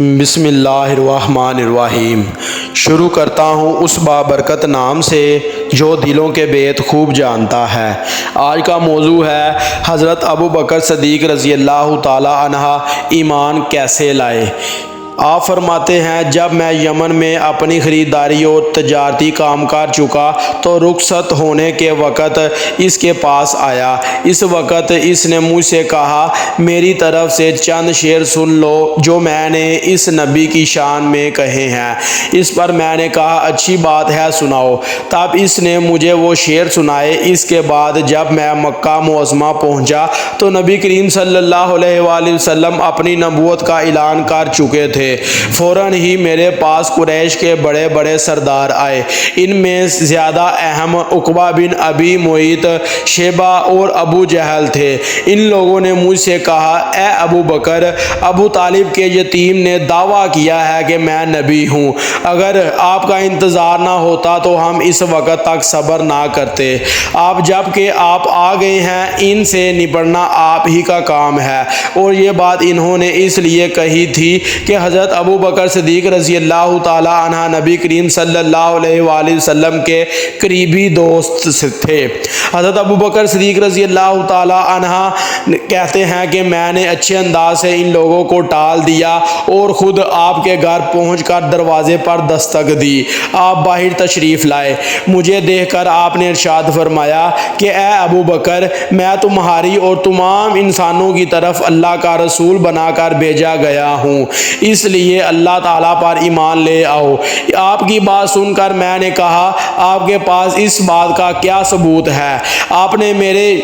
بسم اللہ الرحمن الرحیم۔ شروع کرتا ہوں اس بابرکت نام سے جو دلوں کے بیت خوب جانتا ہے۔ آج کا موضوع ہے حضرت ابوبکر صدیق رضی اللہ تعالی عنہ ایمان کیسے لائے۔ آپ فرماتے ہیں جب میں یمن میں اپنی خریداری اور تجارتی کام کر چکا تو رخصت ہونے کے وقت اس کے پاس آیا۔ اس وقت اس نے مجھ سے کہا میری طرف سے چند شعر سن لو جو میں نے اس نبی کی شان میں کہے ہیں۔ اس پر میں نے کہا اچھی بات ہے سناؤ۔ تب اس نے مجھے وہ شعر سنائے۔ اس کے بعد جب میں مکہ معظمہ پہنچا تو نبی کریم صلی اللہ علیہ وآلہ وسلم اپنی نبوت کا اعلان کر چکے تھے۔ فوراً ہی میرے پاس قریش کے بڑے بڑے سردار آئے۔ ان میں زیادہ اہم عقبہ بن ابی معیط، شیبہ اور ابو جہل تھے۔ ان لوگوں نے مجھ سے کہا اے ابو بکر، ابو طالب کے یتیم نے دعویٰ کیا ہے کہ میں نبی ہوں۔ اگر آپ کا انتظار نہ ہوتا تو ہم اس وقت تک صبر نہ کرتے۔ آپ جب کہ آپ آ گئے ہیں ان سے نپٹنا آپ ہی کا کام ہے۔ اور یہ بات انہوں نے اس لیے کہی تھی کہ حضرت ابوبکر صدیق رضی اللہ تعالی عنہ نبی کریم صلی اللہ علیہ وآلہ وسلم کے قریبی دوست تھے۔ حضرت ابوبکر صدیق رضی اللہ تعالی عنہ کہتے ہیں کہ میں نے اچھے انداز سے ان لوگوں کو ٹال دیا اور خود آپ کے گھر پہنچ کر دروازے پر دستک دی۔ آپ باہر تشریف لائے۔ مجھے دیکھ کر آپ نے ارشاد فرمایا کہ اے ابوبکر، میں تمہاری اور تمام انسانوں کی طرف اللہ کا رسول بنا کر بھیجا گیا ہوں، اس لیے اللہ تعالیٰ پر ایمان لے آؤ۔ آپ کی بات سن کر میں نے کہا آپ کے پاس اس بات کا کیا ثبوت ہے؟ آپ نے میرے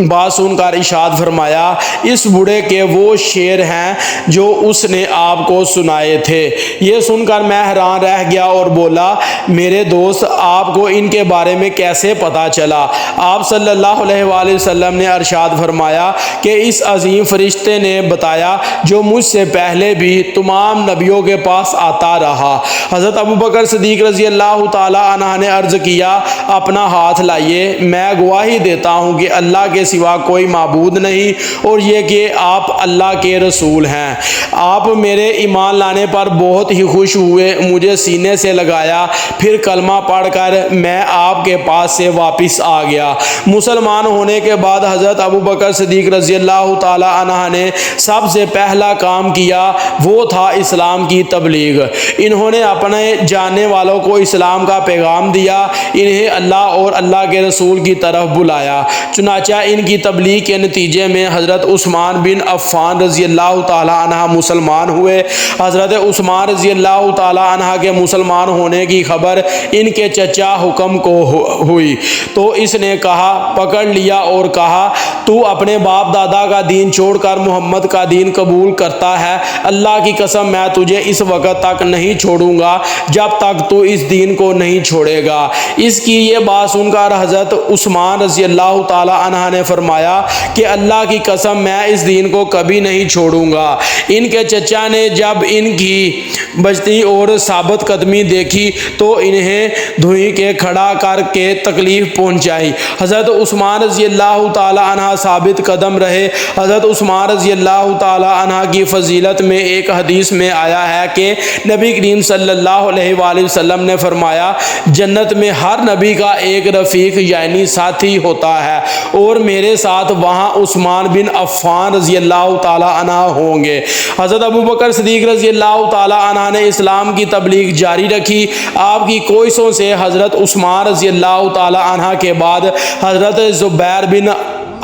بات سن کر ارشاد فرمایا اس بوڑھے کے وہ شعر ہیں جو اس نے آپ کو سنائے تھے۔ یہ سن کر میں حیران رہ گیا اور بولا میرے دوست، آپ کو ان کے بارے میں کیسے پتہ چلا؟ آپ صلی اللہ علیہ وآلہ وسلم نے ارشاد فرمایا کہ اس عظیم فرشتے نے بتایا جو مجھ سے پہلے بھی تمام نبیوں کے پاس آتا رہا۔ حضرت ابوبکر صدیق رضی اللہ تعالی عنہ نے عرض کیا اپنا ہاتھ لائیے، میں گواہی دیتا ہوں کہ اللہ کے سوا کوئی معبود نہیں اور یہ کہ آپ اللہ کے رسول ہیں۔ آپ میرے ایمان لانے پر بہت ہی خوش ہوئے، مجھے سینے سے لگایا، پھر کلمہ پڑھ کر میں آپ کے پاس سے واپس آ گیا۔ مسلمان ہونے کے بعد حضرت ابوبکر صدیق رضی اللہ تعالی عنہ نے سب سے پہلا کام کیا وہ تھا اسلام کی تبلیغ۔ انہوں نے اپنے جاننے والوں کو اسلام کا پیغام دیا، انہیں اللہ اور اللہ کے رسول کی طرف بلایا۔ چنانچہ ان کی تبلیغ کے نتیجے میں حضرت عثمان بن عفان رضی اللہ تعالی عنہ مسلمان ہوئے۔ حضرت عثمان رضی اللہ تعالی عنہ کے مسلمان ہونے کی خبر ان کے چچا حکم کو ہوئی تو اس نے کہا پکڑ لیا اور کہا تو اپنے باپ دادا کا دین چھوڑ کر محمد کا دین قبول کرتا ہے؟ اللہ کی قسم میں تجھے اس وقت تک نہیں چھوڑوں گا جب تک تو اس دین کو نہیں چھوڑے گا۔ اس کی یہ بات سن کر حضرت عثمان رضی اللہ تعالی عنہ نے فرمایا کہ اللہ کی قسم میں اس دین کو کبھی نہیں چھوڑوں گا۔ ان کے چچا نے جب ان کی بجتی اور ثابت قدمی دیکھی تو انہیں دھوئیں کے کھڑا کر کے تکلیف پہنچائی۔ حضرت عثمان رضی اللہ تعالی عنہ ثابت قدم رہے۔ حضرت عثمان رضی اللہ تعالی عنہ کی فضیلت میں ایک حدیث میں آیا ہے کہ نبی کریم صلی اللہ علیہ وآلہ وسلم نے فرمایا جنت میں ہر نبی کا ایک رفیق یعنی ساتھی ہوتا ہے اور میرے ساتھ وہاں عثمان بن عفان رضی اللہ تعالی عنہ ہوں گے۔ حضرت ابوبکر صدیق رضی اللہ تعالی عنہ نے اسلام کی تبلیغ جاری رکھی۔ آپ کی کوششوں سے حضرت عثمان رضی اللہ تعالی عنہ کے بعد حضرت زبیر بن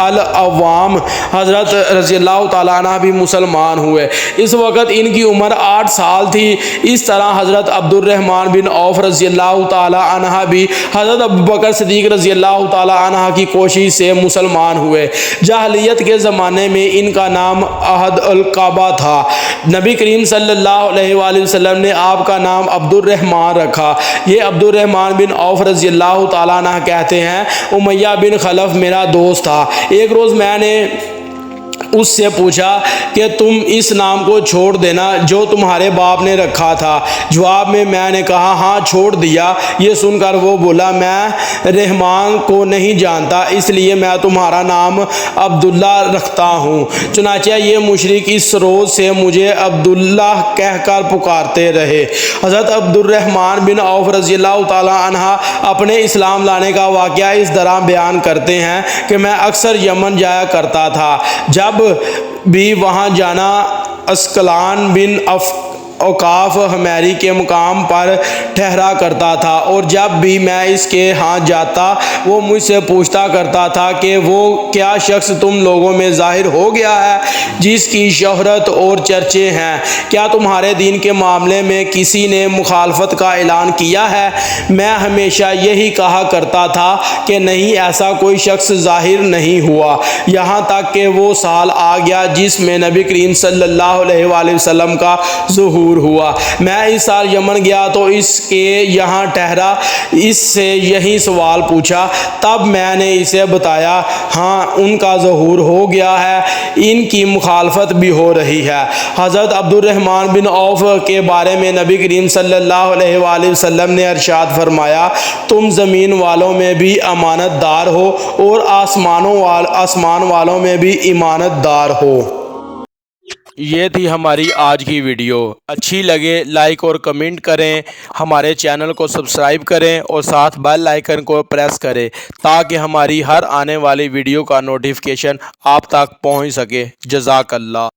العوام حضرت رضی اللہ تعالیٰ عنہ بھی مسلمان ہوئے۔ اس وقت ان کی عمر 8 سال تھی۔ اس طرح حضرت عبد الرحمن بن عوف رضی اللہ تعالیٰ عنہ بھی حضرت ابوبکر صدیق رضی اللہ تعالیٰ عنہ کی کوشش سے مسلمان ہوئے۔ جاہلیت کے زمانے میں ان کا نام احد القعبہ تھا۔ نبی کریم صلی اللہ علیہ وآلہ وسلم نے آپ کا نام عبد الرحمن رکھا۔ یہ عبد الرحمن بن عوف رضی اللہ تعالیٰ عنہ کہتے ہیں امیہ بن خلف میرا دوست تھا۔ ایک روز میں نے اس سے پوچھا کہ تم اس نام کو چھوڑ دینا جو تمہارے باپ نے رکھا تھا۔ جواب میں نے کہا ہاں چھوڑ دیا۔ یہ سن کر وہ بولا میں رحمان کو نہیں جانتا، اس لیے میں تمہارا نام عبداللہ رکھتا ہوں۔ چنانچہ یہ مشرک اس روز سے مجھے عبداللہ کہہ کر پکارتے رہے۔ حضرت عبد الرحمن بن عوف رضی اللہ تعالی عنہ اپنے اسلام لانے کا واقعہ اس طرح بیان کرتے ہیں کہ میں اکثر یمن جایا کرتا تھا، جب بھی وہاں جانا اسکلان بن اوقاف حمیری کے مقام پر ٹھہرا کرتا تھا، اور جب بھی میں اس کے ہاں جاتا وہ مجھ سے پوچھتا کرتا تھا کہ وہ کیا شخص تم لوگوں میں ظاہر ہو گیا ہے جس کی شہرت اور چرچے ہیں؟ کیا تمہارے دین کے معاملے میں کسی نے مخالفت کا اعلان کیا ہے؟ میں ہمیشہ یہی کہا کرتا تھا کہ نہیں، ایسا کوئی شخص ظاہر نہیں ہوا، یہاں تک کہ وہ سال آ گیا جس میں نبی کریم صلی اللہ علیہ وآلہ وسلم کا ظہور ہوا۔ میں اس سال یمن گیا تو اس کے یہاں ٹھہرا، اس سے یہی سوال پوچھا، تب میں نے اسے بتایا ہاں ان کا ظہور ہو گیا ہے، ان کی مخالفت بھی ہو رہی ہے۔ حضرت عبد الرحمن بن عوف کے بارے میں نبی کریم صلی اللہ علیہ وآلہ وسلم نے ارشاد فرمایا تم زمین والوں میں بھی امانت دار ہو اور آسمان والوں میں بھی امانت دار ہو۔ یہ تھی ہماری آج کی ویڈیو۔ اچھی لگے لائک اور کمنٹ کریں، ہمارے چینل کو سبسکرائب کریں اور ساتھ بیل آئیکن کو پریس کریں تاکہ ہماری ہر آنے والی ویڈیو کا نوٹیفیکیشن آپ تک پہنچ سکے۔ جزاک اللہ۔